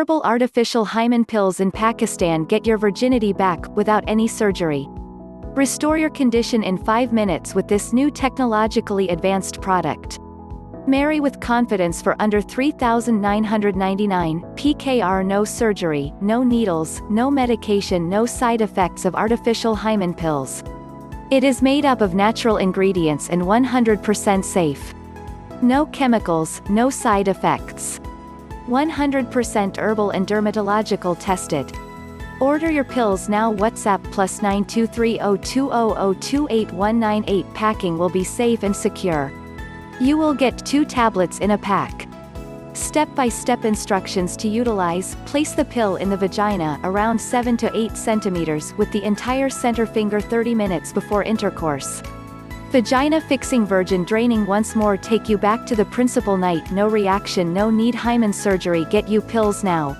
Herbal artificial hymen pills in Pakistan get your virginity back, without any surgery. Restore your condition in 5 minutes with this new technologically advanced product. Marry with confidence for under $3,999, PKR. No surgery, no needles, no medication, no side effects of artificial hymen pills. It is made up of natural ingredients and 100% safe. No chemicals, no side effects. 100% herbal and dermatological tested. Order your pills now. WhatsApp +92302002819. Packing will be safe and secure. You will get 2 tablets in a pack. Step-by-step instructions to utilize. Place the pill in the vagina around 7 to 8 centimeters with the entire center finger 30 minutes before intercourse. Vagina fixing. Virgin draining. Once more take you back to the principal night. No reaction, no need hymen surgery. Get you pills now.